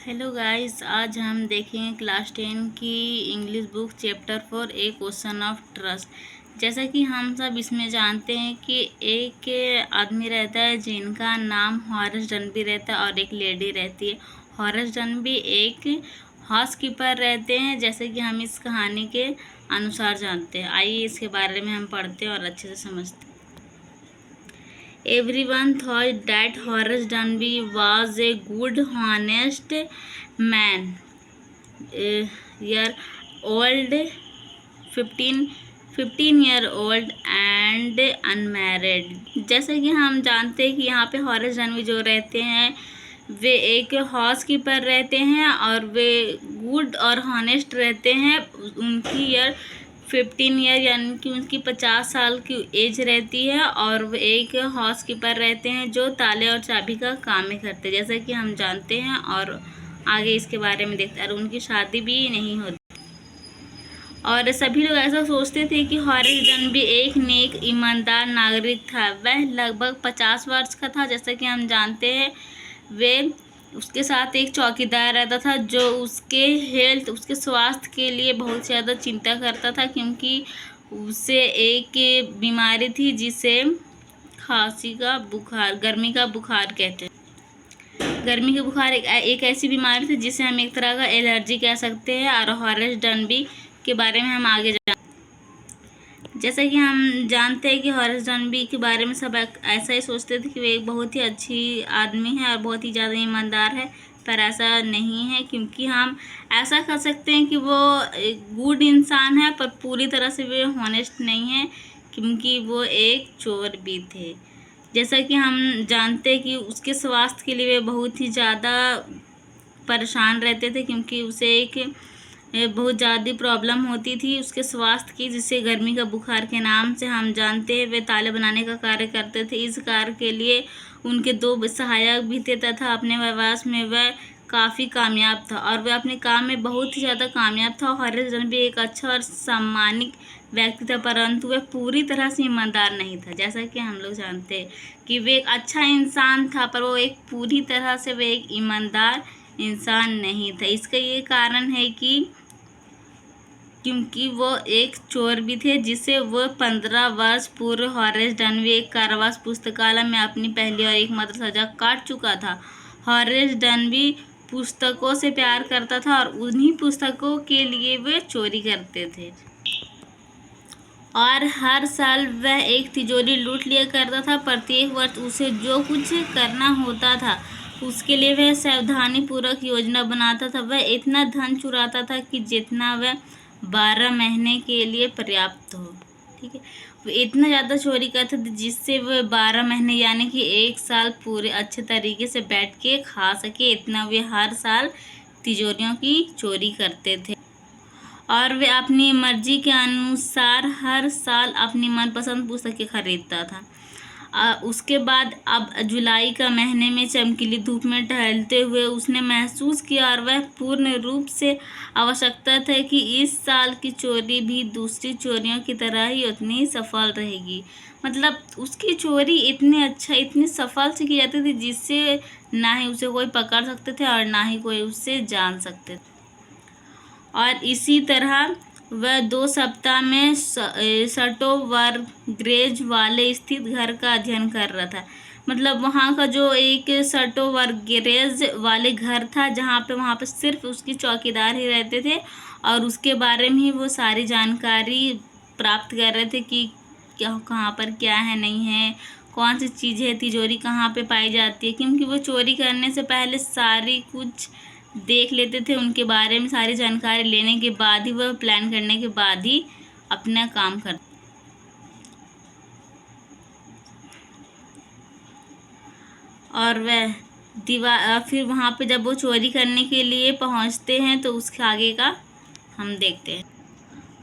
Hello guys, आज हम देखेंगे क्लास 10 की English book chapter 4 A question of trust. जैसा कि हम सब इसमें जानते हैं कि एक आदमी रहता है जिनका नाम हॉरेस डनबी रहता है और एक लेडी रहती है। हॉरेस डनबी एक हाउस कीपर रहते हैं, जैसे कि हम इस कहानी के अनुसार जानते हैं। आइए इसके बारे में हम पढ़ते हैं और अच्छे से समझते हैं। Everyone thought that Horace Dunby was a good, honest man, year old, 15 year old and unmarried। जैसे कि हम जानते हैं कि यहाँ पे हॉरेस डनबी जो रहते हैं वे एक हाउस कीपर रहते हैं और वे गुड और हॉनेस्ट रहते हैं। उनकी ईयर 15 ईयर यानी कि उनकी 50 साल की एज रहती है और वो एक हाउस कीपर रहते हैं जो ताले और चाबी का काम ही करते हैं, जैसा कि हम जानते हैं। और आगे इसके बारे में देखते हैं। और उनकी शादी भी नहीं होती और सभी लोग ऐसा सोचते थे कि हॉरेस डनबी एक नेक ईमानदार नागरिक था। वह लगभग 50 वर्ष का था। जैसा कि हम जानते हैं वे उसके साथ एक चौकीदार रहता था जो उसके स्वास्थ्य के लिए बहुत ज़्यादा चिंता करता था, क्योंकि उसे एक बीमारी थी जिसे खांसी का बुखार, गर्मी का बुखार कहते हैं। गर्मी का बुखार एक ऐसी बीमारी थी जिसे हम एक तरह का एलर्जी कह सकते हैं। और हॉरेस डनबी के बारे में हम आगे जैसा कि हम जानते हैं कि हॉरेस डनबी के बारे में सब ऐसा ही सोचते थे कि वे एक बहुत ही अच्छी आदमी है और बहुत ही ज़्यादा ईमानदार है, पर ऐसा नहीं है। क्योंकि हम ऐसा कह सकते हैं कि वो एक गुड इंसान है, पर पूरी तरह से वे हॉनेस्ट नहीं है, क्योंकि वो एक चोर भी थे। जैसा कि हम जानते हैं कि उसके स्वास्थ्य के लिए वे बहुत ही ज़्यादा परेशान रहते थे, क्योंकि उसे एक बहुत ज़्यादा प्रॉब्लम होती थी उसके स्वास्थ्य की, जिसे गर्मी का बुखार के नाम से हम जानते हैं। वे ताले बनाने का कार्य करते थे। इस कार्य के लिए उनके 2 सहायक भी थे तथा अपने व्यवसाय में वह काफ़ी कामयाब था और वह अपने काम में बहुत ही ज़्यादा कामयाब था। हॉरेस डनबी एक अच्छा और सम्मानित व्यक्ति था, परंतु वह पूरी तरह से ईमानदार नहीं था। जैसा कि हम लोग जानते हैं कि वे एक अच्छा इंसान था, पर वो एक पूरी तरह से वे एक ईमानदार इंसान नहीं था। इसका ये कारण है कि क्योंकि वो एक चोर भी थे, जिसे वो 15 वर्ष पूर्व हॉरेस डनबी एक कारावास पुस्तकालय में अपनी पहली और एकमात्र सजा काट चुका था। हॉरेस डनबी पुस्तकों से प्यार करता था और उन्हीं पुस्तकों के लिए वे चोरी करते थे और हर साल वह एक तिजोरी लूट लिया करता था। प्रत्येक वर्ष उसे जो कुछ करना होता था उसके लिए वह सावधानीपूर्वक योजना बनाता था। वह इतना धन चुराता था कि जितना वह 12 महीने के लिए पर्याप्त हो। ठीक है, वो इतना ज़्यादा चोरी करते थे जिससे वह 12 महीने यानी कि 1 साल पूरे अच्छे तरीके से बैठ के खा सके, इतना वे हर साल तिजोरियों की चोरी करते थे। और वे अपनी मर्जी के अनुसार हर साल अपनी मनपसंद पुस्तकें खरीदता था। उसके बाद अब जुलाई का महीने में चमकीली धूप में टहलते हुए उसने महसूस किया और वह पूर्ण रूप से आवश्यकता था कि इस साल की चोरी भी दूसरी चोरियों की तरह ही उतनी सफल रहेगी। मतलब उसकी चोरी इतनी सफल से की जाती थी जिससे ना ही उसे कोई पकड़ सकते थे और ना ही कोई उससे जान सकते थे। और इसी तरह वह 2 सप्ताह में सटोवर्गेज वाले स्थित घर का अध्ययन कर रहा था। मतलब वहाँ का जो एक सटोवर्गेज वाले घर था, वहाँ पे सिर्फ उसकी चौकीदार ही रहते थे और उसके बारे में ही वो सारी जानकारी प्राप्त कर रहे थे कि कहाँ पर क्या है, नहीं है, कौन सी चीज़ है, तिजोरी कहाँ पे पाई जाती है। क्योंकि वो चोरी करने से पहले सारी कुछ देख लेते थे, उनके बारे में सारी जानकारी लेने के बाद ही वह प्लान करने के बाद ही अपना काम करते। और वह फिर वहाँ पे जब वो चोरी करने के लिए पहुँचते हैं तो उसके आगे का हम देखते हैं।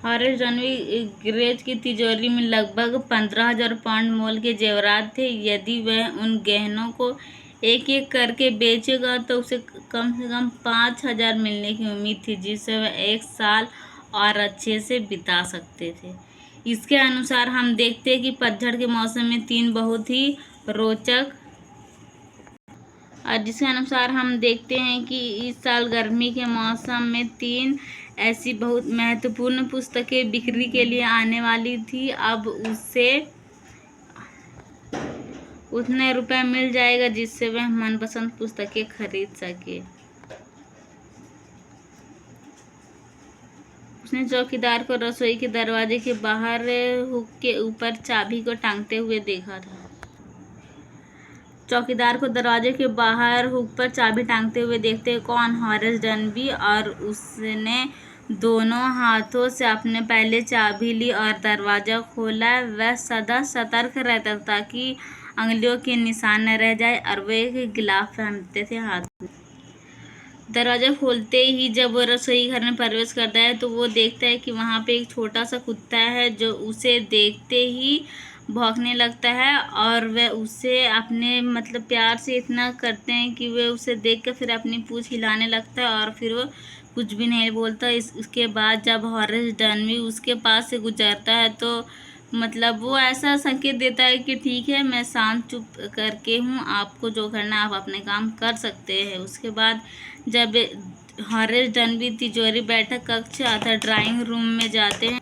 हॉरेस डनबी की तिजोरी में लगभग 15,000 पाउंड मोल के जेवरात थे। यदि वह उन गहनों को एक एक करके बेचेगा तो उसे कम से कम 5,000 मिलने की उम्मीद थी, जिससे वह 1 साल और अच्छे से बिता सकते थे। इसके अनुसार हम देखते हैं कि पतझड़ के मौसम में 3 बहुत ही रोचक और जिसके अनुसार हम देखते हैं कि इस साल गर्मी के मौसम में 3 ऐसी बहुत महत्वपूर्ण पुस्तकें बिक्री के लिए आने वाली थी। अब उससे उतने रुपए मिल जाएगा जिससे वह मनपसंद पुस्तकें खरीद सके। उसने चौकीदार को रसोई के दरवाजे के बाहर हुक के ऊपर चाबी को टांगते हुए देखा था। चौकीदार को दरवाजे के बाहर हुक पर चाबी टांगते हुए देखते कौन? हॉरेस डनबी। और उसने दोनों हाथों से अपने पहले चाबी ली और दरवाज़ा खोला। वह सदा सतर्क रहता था ताकि अंगुलियों के निशान न रह जाए और वे एक गिलाफ पहनते थे हाथ में। दरवाज़ा खोलते ही जब वो रसोई घर में प्रवेश करता है तो वो देखता है कि वहाँ पे एक छोटा सा कुत्ता है जो उसे देखते ही भौंकने लगता है और वह उसे अपने प्यार से इतना करते हैं कि वह उसे देखकर फिर अपनी पूंछ हिलाने लगता है और फिर वो कुछ भी नहीं बोलता। इसके बाद जब हॉरेस डनबी उसके पास से गुजरता है तो वो ऐसा संकेत देता है कि ठीक है, मैं शांत चुप करके हूँ, आपको जो करना है आप अपने काम कर सकते हैं। उसके बाद जब हॉरेस डनबी तिजोरी बैठक कक्ष अर्थात ड्राइंग रूम में जाते हैं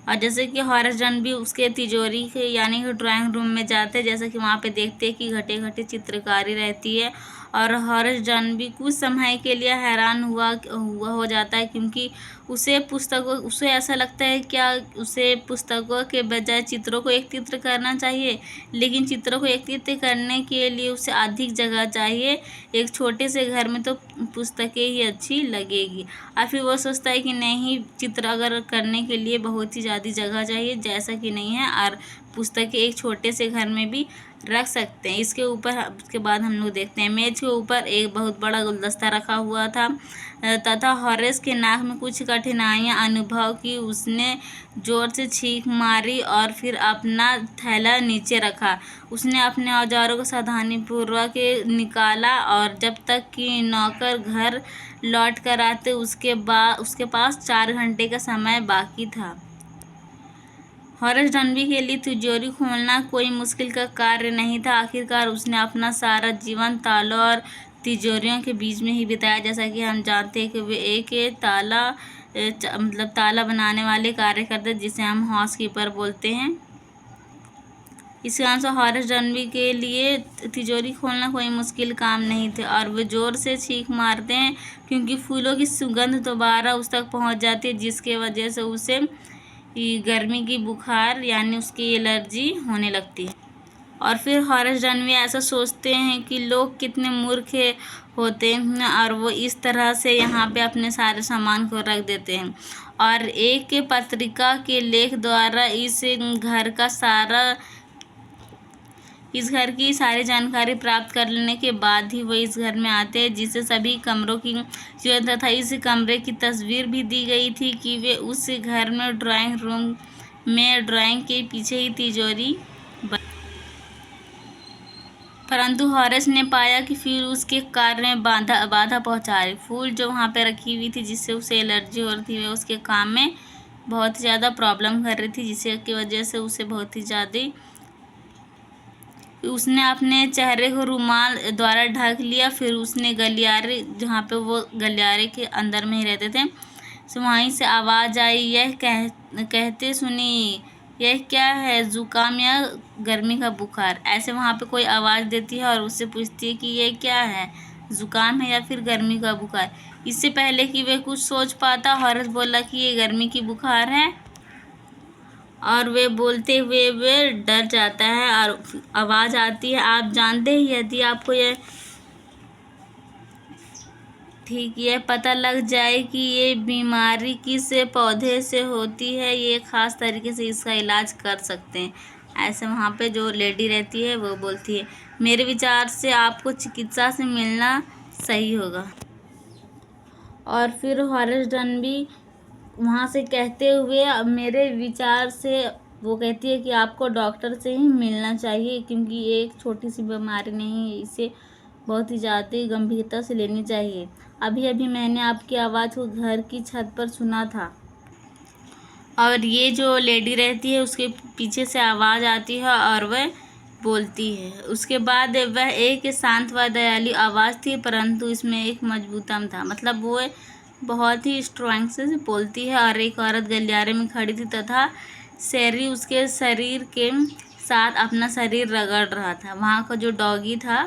और जैसे कि हॉरेस डनबी उसके तिजोरी के यानी कि ड्राइंग रूम में जाते हैं, जैसे कि वहाँ पे देखते हैं कि घटे घटे चित्रकारी रहती है और हॉरेस डनबी कुछ समय के लिए हैरान हुआ हो जाता है क्योंकि उसे ऐसा लगता है क्या उसे पुस्तकों के बजाय चित्रों को एकत्रित करना चाहिए, लेकिन चित्रों को एकत्रित करने के लिए उसे अधिक जगह चाहिए। एक छोटे से घर में तो पुस्तकें ही अच्छी लगेगी। और फिर वो सोचता है कि नहीं, चित्र अगर करने के लिए बहुत ही ज़्यादा जगह चाहिए, जैसा कि नहीं है, और पुस्तकें एक छोटे से घर में भी रख सकते हैं। उसके बाद हम लोग देखते हैं मेज के ऊपर एक बहुत बड़ा गुलदस्ता रखा हुआ था तथा हॉरेस के नाक में कुछ कठिनाइयां अनुभव की। उसने जोर से छींक मारी और फिर अपना थैला नीचे रखा। उसने अपने औजारों को सावधानीपूर्वक निकाला और जब तक कि नौकर घर लौट कर आते उसके पास 4 घंटे का समय बाकी था। हॉरेस डनबी के लिए तिजोरी खोलना कोई मुश्किल का कार्य नहीं था। आखिरकार उसने अपना सारा जीवन तालों और तिजोरियों के बीच में ही बिताया। जैसा कि हम जानते हैं कि वे एक ताला बनाने वाले कार्य करते जिसे हम हाउस कीपर बोलते हैं। इसके अनुसार हॉरेस डनबी के लिए तिजोरी खोलना कोई मुश्किल काम नहीं थे और वे जोर से चीख मारते हैं क्योंकि फूलों की सुगंध दोबारा उस तक पहुंच जाती है, जिसके वजह से उसे गर्मी की बुखार यानी उसकी एलर्जी होने लगती है। और फिर हॉरेस डनबी ऐसा सोचते हैं कि लोग कितने मूर्ख होते हैं और वो इस तरह से यहाँ पे अपने सारे सामान को रख देते हैं। और एक पत्रिका के लेख द्वारा इस घर की सारी जानकारी प्राप्त कर लेने के बाद ही वो इस घर में आते हैं, जिससे सभी कमरों की जरूरत था। इस कमरे की तस्वीर भी दी गई थी कि वे उस घर में ड्राइंग रूम में ड्राइंग के पीछे ही तिजोरी परंतु हॉरेस ने पाया कि फिर उसके कार्य में बाधा पहुंचा रही। फूल जो वहाँ पे रखी हुई थी जिससे उसे एलर्जी हो रही थी, वे उसके काम में बहुत ज़्यादा प्रॉब्लम कर रही थी, जिसकी वजह से उसे बहुत ही ज़्यादा उसने अपने चेहरे को रुमाल द्वारा ढक लिया। फिर उसने गलियारे जहाँ पे वो गलियारे के अंदर में ही रहते थे तो वहीं से आवाज़ आई, यह कहते सुनी, यह क्या है, जुकाम या गर्मी का बुखार। ऐसे वहाँ पे कोई आवाज़ देती है और उससे पूछती है कि ये क्या है, जुकाम है या फिर गर्मी का बुखार। इससे पहले कि वे कुछ सोच पाता हॉरेस बोला कि ये गर्मी की बुखार है और वे बोलते हुए वे डर जाता है और आवाज़ आती है, आप जानते हैं यदि आपको यह पता लग जाए कि ये बीमारी किस पौधे से होती है, ये ख़ास तरीके से इसका इलाज कर सकते हैं। ऐसे वहाँ पे जो लेडी रहती है वो बोलती है, मेरे विचार से आपको चिकित्सा से मिलना सही होगा। और फिर हॉरेस डनबी वहाँ से कहते हुए मेरे विचार से वो कहती है कि आपको डॉक्टर से ही मिलना चाहिए क्योंकि ये एक छोटी सी बीमारी नहीं है, इसे बहुत ही ज़्यादा गंभीरता से लेनी चाहिए। अभी अभी मैंने आपकी आवाज़ को घर की छत पर सुना था। और ये जो लेडी रहती है उसके पीछे से आवाज़ आती है और वह बोलती है। उसके बाद वह एक शांत व दयालु आवाज़ थी, परंतु इसमें एक मजबूतम था। मतलब वो बहुत ही स्ट्रॉन्ग से बोलती है। और एक औरत गलियारे में खड़ी थी तथा शैरी उसके शरीर के साथ अपना शरीर रगड़ रहा था। वहाँ का जो डॉगी था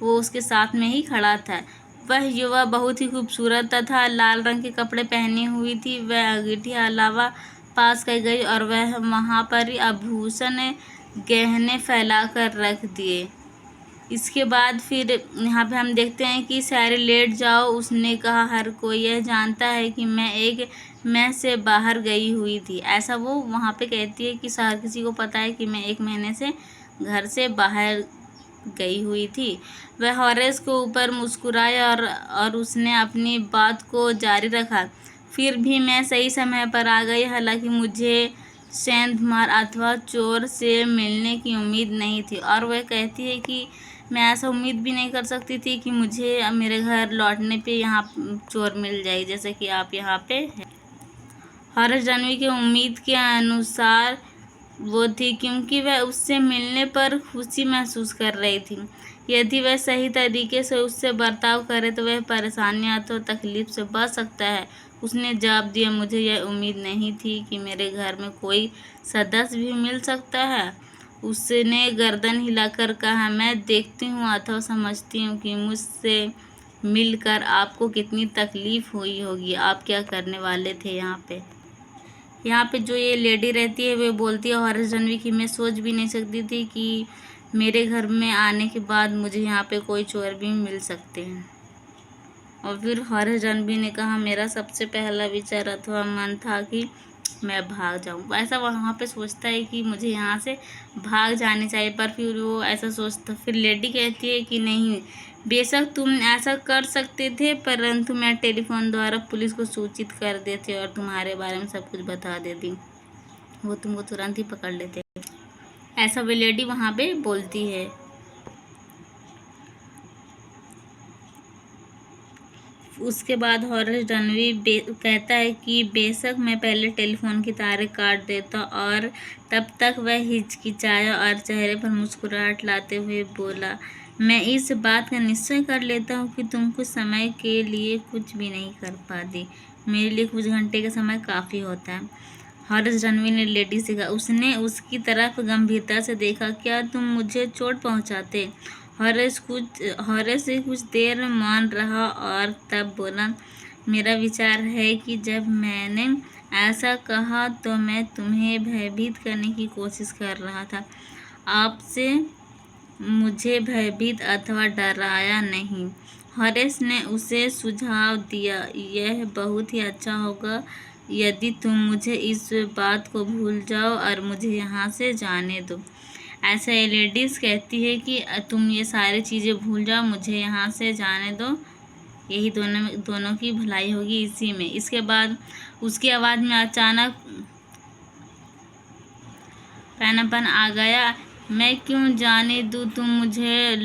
वो उसके साथ में ही खड़ा था। वह युवा बहुत ही खूबसूरत तथा लाल रंग के कपड़े पहनी हुई थी। वह अंगीठी अलावा पास कर गई और वह वहाँ पर ही आभूषण गहने फैला कर रख दिए। इसके बाद फिर यहाँ पे हम देखते हैं कि शैरी लेट जाओ। उसने कहा, हर कोई यह जानता है कि मैं एक महीने से बाहर गई हुई थी। ऐसा वो वहाँ पे कहती है कि हर किसी को पता है कि मैं 1 महीने से घर से बाहर गई हुई थी। वह हॉरेस को ऊपर मुस्कुराया और उसने अपनी बात को जारी रखा। फिर भी मैं सही समय पर आ गई। हालांकि मुझे सेंधमार अथवा चोर से मिलने की उम्मीद नहीं थी। और वह कहती है कि मैं ऐसा उम्मीद भी नहीं कर सकती थी कि मुझे मेरे घर लौटने पे यहाँ चोर मिल जाए जैसे कि आप यहाँ पे हैं। हॉरेस जानवी की उम्मीद के अनुसार वो थी, क्योंकि वह उससे मिलने पर खुशी महसूस कर रही थी। यदि वह सही तरीके से उससे बर्ताव करे तो वह परेशानियां तो तकलीफ से बच सकता है। उसने जवाब दिया, मुझे यह उम्मीद नहीं थी कि मेरे घर में कोई सदस्य भी मिल सकता है। उसने गर्दन हिलाकर कहा, मैं देखती हूँ अथवा समझती हूँ कि मुझसे मिलकर आपको कितनी तकलीफ हुई होगी। आप क्या करने वाले थे यहाँ पे जो ये लेडी रहती है वे बोलती है हॉरेस जानवी की मैं सोच भी नहीं सकती थी कि मेरे घर में आने के बाद मुझे यहाँ पे कोई चोर भी मिल सकते हैं। और फिर हॉरेस जानवी ने कहा, मेरा सबसे पहला विचार अथवा मन था कि मैं भाग जाऊँ। ऐसा वहाँ पे सोचता है कि मुझे यहाँ से भाग जाने चाहिए, पर फिर वो ऐसा सोचता। फिर लेडी कहती है कि नहीं, बेशक तुम ऐसा कर सकते थे, परंतु मैं टेलीफोन द्वारा पुलिस को सूचित कर देती और तुम्हारे बारे में सब कुछ बता देती। वो तुमको तुरंत ही पकड़ लेते। ऐसा वे लेडी वहाँ पे बोलती है। उसके बाद हॉरेस जानवी कहता है कि बेशक मैं पहले टेलीफोन की तारें काट देता। और तब तक वह हिचकिचाया और चेहरे पर मुस्कुराहट लाते हुए बोला, मैं इस बात का निश्चय कर लेता हूँ कि तुम कुछ समय के लिए कुछ भी नहीं कर पाती। मेरे लिए कुछ घंटे का समय काफ़ी होता है। हॉरेस जानवी ने लेडी से कहा। उसने उसकी तरफ गंभीरता से देखा, क्या तुम मुझे चोट पहुँचाते? हॉरेस से कुछ देर मौन रहा और तब बोला, मेरा विचार है कि जब मैंने ऐसा कहा तो मैं तुम्हें भयभीत करने की कोशिश कर रहा था। आपसे मुझे भयभीत अथवा डराया नहीं। हॉरेस ने उसे सुझाव दिया, यह बहुत ही अच्छा होगा यदि तुम मुझे इस बात को भूल जाओ और मुझे यहाँ से जाने दो। ऐसा ये लेडीज़ कहती है कि तुम ये सारी चीज़ें भूल जाओ, मुझे यहाँ से जाने दो, यही दोनों की भलाई होगी इसी में। इसके बाद उसकी आवाज़ में अचानक पैनापन आ गया। मैं क्यों जाने दूँ? तुम मुझे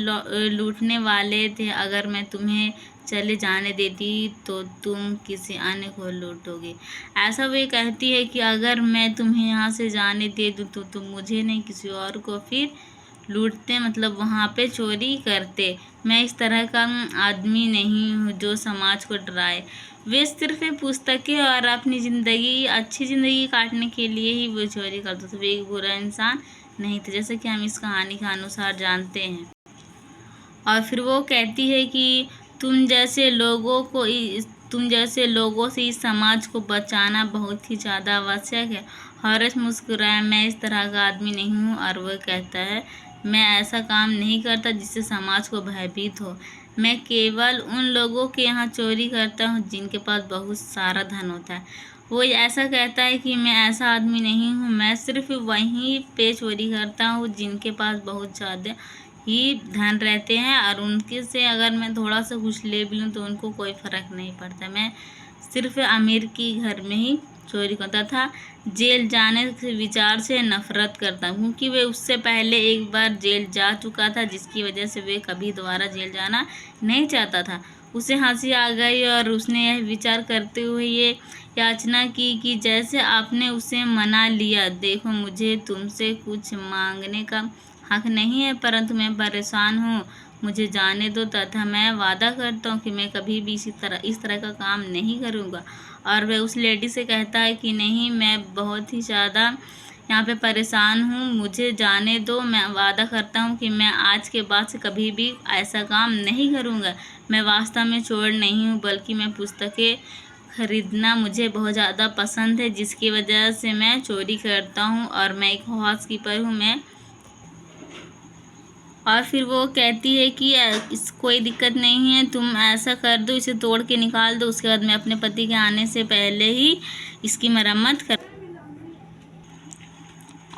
लूटने वाले थे। अगर मैं तुम्हें चले जाने देती तो तुम किसी अन्य को लूटोगे। ऐसा वे कहती है कि अगर मैं तुम्हें यहाँ से जाने दे दूँ तो तुम मुझे नहीं किसी और को फिर लूटते, मतलब वहाँ पे चोरी करते। मैं इस तरह का आदमी नहीं हूँ जो समाज को डराए। वे सिर्फ पुस्तकें और अपनी अच्छी ज़िंदगी काटने के लिए ही वो चोरी करते थे। वे एक बुरा इंसान नहीं थे, जैसे कि हम इस कहानी के अनुसार जानते हैं। और फिर वो कहती है कि तुम जैसे लोगों से इस समाज को बचाना बहुत ही ज़्यादा आवश्यक है। हॉरेस मुस्कुराया, मैं इस तरह का आदमी नहीं हूँ। और वह कहता है, मैं ऐसा काम नहीं करता जिससे समाज को भयभीत हो। मैं केवल उन लोगों के यहाँ चोरी करता हूँ जिनके पास बहुत सारा धन होता है। वो ऐसा कहता है कि मैं ऐसा आदमी नहीं हूँ, मैं सिर्फ वहीं पे चोरी करता हूँ जिनके पास बहुत ज़्यादा ही धन रहते हैं और उनके से अगर मैं थोड़ा सा कुछ ले भी लूँ तो उनको कोई फ़र्क नहीं पड़ता। मैं सिर्फ अमीर की घर में ही चोरी करता था। जेल जाने के विचार से नफ़रत करता हूँ, क्योंकि वे उससे पहले एक बार जेल जा चुका था, जिसकी वजह से वे कभी दोबारा जेल जाना नहीं चाहता था। उसे हंसी आ गई और उसने यह विचार करते हुए ये याचना की कि जैसे आपने उसे मना लिया। देखो, मुझे तुमसे कुछ मांगने का हक नहीं है, परंतु मैं परेशान हूँ, मुझे जाने दो, तथा मैं वादा करता हूँ कि मैं कभी भी इस तरह का काम नहीं करूँगा। और वह उस लेडी से कहता है कि नहीं, मैं बहुत ही ज़्यादा यहाँ पे परेशान हूँ, मुझे जाने दो, मैं वादा करता हूँ कि मैं आज के बाद से कभी भी ऐसा काम नहीं करूँगा। मैं वास्तव में चोर नहीं हूँ, बल्कि मैं पुस्तकें खरीदना मुझे बहुत ज़्यादा पसंद है, जिसकी वजह से मैं चोरी करता हूँ, और मैं एक हाउसकीपर हूँ मैं। और फिर वो कहती है कि कोई दिक्कत नहीं है, तुम ऐसा कर दो, इसे तोड़ के निकाल दो, उसके बाद मैं अपने पति के आने से पहले ही इसकी मरम्मत कर।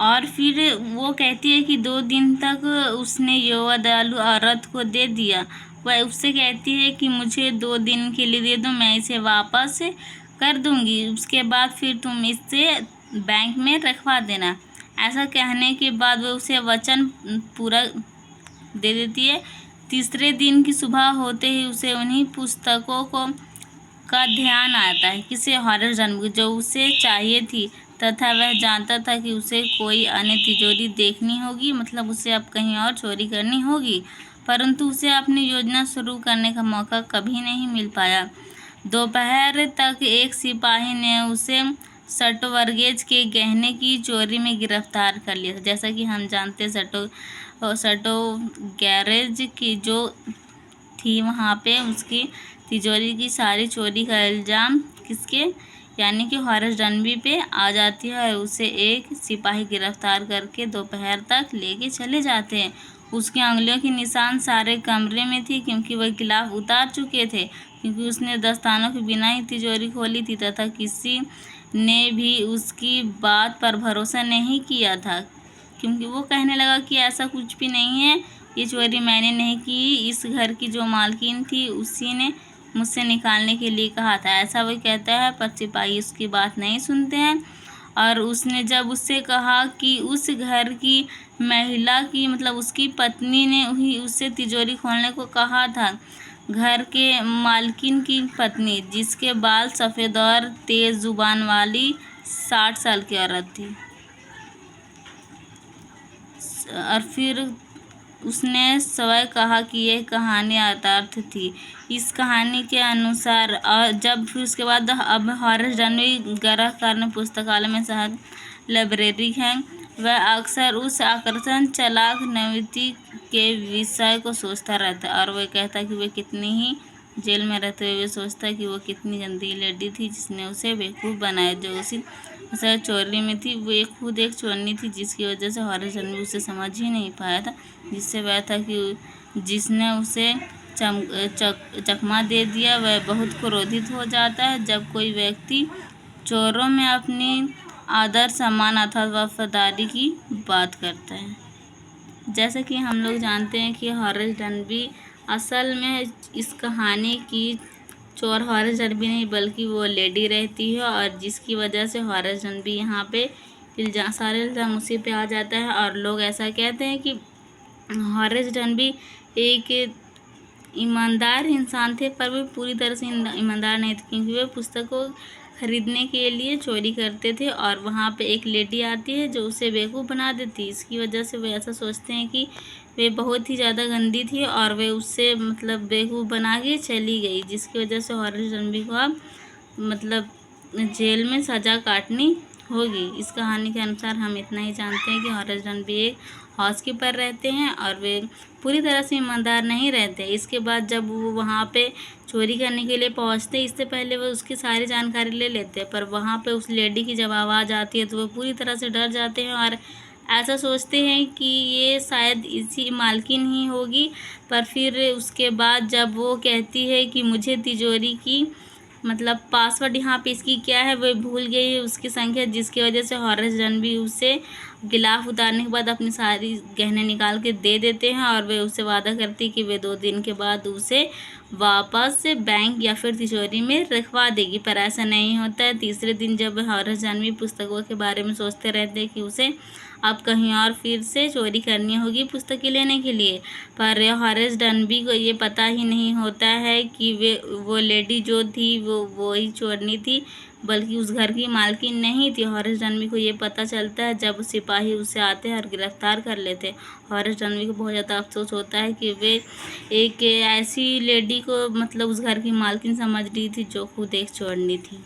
और फिर वो कहती है कि 2 दिन तक उसने युवा दयालु औरत को दे दिया। वह उससे कहती है कि मुझे 2 दिन के लिए दे दो, मैं इसे वापस कर दूंगी, उसके बाद फिर तुम इसे बैंक में रखवा देना। ऐसा कहने के बाद वह उसे वचन पूरा दे देती है। तीसरे दिन की सुबह होते ही उसे उन्हीं पुस्तकों का ध्यान आता है, किसी हॉरर जन्म जो उसे चाहिए थी, तथा वह जानता था कि उसे कोई अन्य तिजोरी देखनी होगी, मतलब उसे अब कहीं और चोरी करनी होगी, परंतु उसे अपनी योजना शुरू करने का मौका कभी नहीं मिल पाया। दोपहर तक एक सिपाही ने उसे सटोवर्गेज के गहने की चोरी में गिरफ्तार कर लिया था। जैसा कि हम जानते हैं, सटो गैरेज की जो थी, वहाँ पे उसकी तिजोरी की सारी चोरी का इल्ज़ाम किसके, यानी कि हॉरस रणबी पे आ जाती है, और उसे एक सिपाही गिरफ्तार करके दोपहर तक लेके चले जाते हैं। उसकी उंगलियों के निशान सारे कमरे में थी, क्योंकि वह गिलाफ उतार चुके थे, क्योंकि उसने दस्तानों के बिना ही तिजोरी खोली थी, तथा किसी ने भी उसकी बात पर भरोसा नहीं किया था, क्योंकि वो कहने लगा कि ऐसा कुछ भी नहीं है, ये चोरी मैंने नहीं की, इस घर की जो मालकिन थी उसी ने मुझसे निकालने के लिए कहा था, ऐसा वह कहता है। पर सिपाही उसकी बात नहीं सुनते हैं, और उसने जब उससे कहा कि उस घर की महिला की, मतलब उसकी पत्नी ने ही उससे तिजोरी खोलने को कहा था, घर के मालकिन की पत्नी, जिसके बाल सफ़ेद और तेज़ जुबान वाली 60 साल की औरत थी। और फिर उसने स्वयं कहा कि यह कहानी यथार्थ थी। इस कहानी के अनुसार, और जब फिर उसके बाद अब हॉरस रणबी ग्रह कारण पुस्तकालय में शहर लाइब्रेरी है, वह अक्सर उस आकर्षण चालाक नवती के विषय को सोचता रहता है, और वह कहता कि वह कितनी ही जेल में रहते हुए सोचता कि वो कितनी गंदी लेडी थी जिसने उसे बेवकूफ़ बनाया, जो उसी उसे चोरी में थी। वो खुद एक चोरनी थी, जिसकी वजह से हॉरस रणबी उसे समझ ही नहीं पाया था, जिससे वह था कि जिसने उसे चकमा दे दिया। वह बहुत क्रोधित हो जाता है जब कोई व्यक्ति चोरों में अपनी आदर सम्मान अथवा वफादारी की बात करता है। जैसे कि हम लोग जानते हैं कि हॉरस रणबी असल में इस कहानी की चोर हॉरस रणबी नहीं, बल्कि वो लेडी रहती है, और जिसकी वजह से हॉरस रणबी यहाँ पे सारे इल्ज़ाम उसी पे आ जाता है। और लोग ऐसा कहते हैं कि हॉरस रणबी एक ईमानदार इंसान थे, पर वे पूरी तरह से ईमानदार नहीं थे, क्योंकि वे पुस्तक को खरीदने के लिए चोरी करते थे, और वहाँ पे एक लेडी आती है जो उसे बेवकूफ़ बना देती। इसकी वजह से वे ऐसा सोचते हैं कि वे बहुत ही ज़्यादा गंदी थी, और वे उससे मतलब बेवकूफ़ बना के चली गई, जिसकी वजह से हॉरस रणबी को अब मतलब जेल में सज़ा काटनी होगी। इस कहानी के अनुसार हम इतना ही जानते हैं कि हॉरस रणबी एक हाउसकीपर रहते हैं, और वे पूरी तरह से ईमानदार नहीं रहते। इसके बाद जब वो वहाँ पे चोरी करने के लिए पहुँचते, इससे पहले वो उसकी सारी जानकारी ले लेते हैं, पर वहाँ पे उस लेडी की जब आवाज़ आती है तो वो पूरी तरह से डर जाते हैं, और ऐसा सोचते हैं कि ये शायद इसी मालकिन ही होगी। पर फिर उसके बाद जब वो कहती है कि मुझे तिजोरी की मतलब पासवर्ड यहाँ पे इसकी क्या है वो भूल गई है, उसकी संख्या, जिसकी वजह से हॉरस रणबी उसे गिलाफ उतारने के बाद अपनी सारी गहने निकाल के दे देते हैं, और वे उससे वादा करती कि वे 2 दिन के बाद उसे वापस बैंक या फिर तिजोरी में रखवा देगी। पर ऐसा नहीं होता है। तीसरे दिन जब हॉरस रणबी पुस्तकों के बारे में सोचते रहते हैं कि उसे अब कहीं और फिर से चोरी करनी होगी पुस्तकें लेने के लिए। पर हॉरेस डनबी को ये पता ही नहीं होता है कि वो लेडी जो थी वो ही चोरनी थी, बल्कि उस घर की मालकिन नहीं थी। हॉरेस डनबी को ये पता चलता है जब सिपाही उसे आते हैं और गिरफ्तार कर लेते हैं। हॉरेस डनबी को बहुत ज़्यादा अफसोस होता है कि वे एक ऐसी लेडी को मतलब उस घर की मालकिन समझ रही थी जो खुद एक चोरनी थी।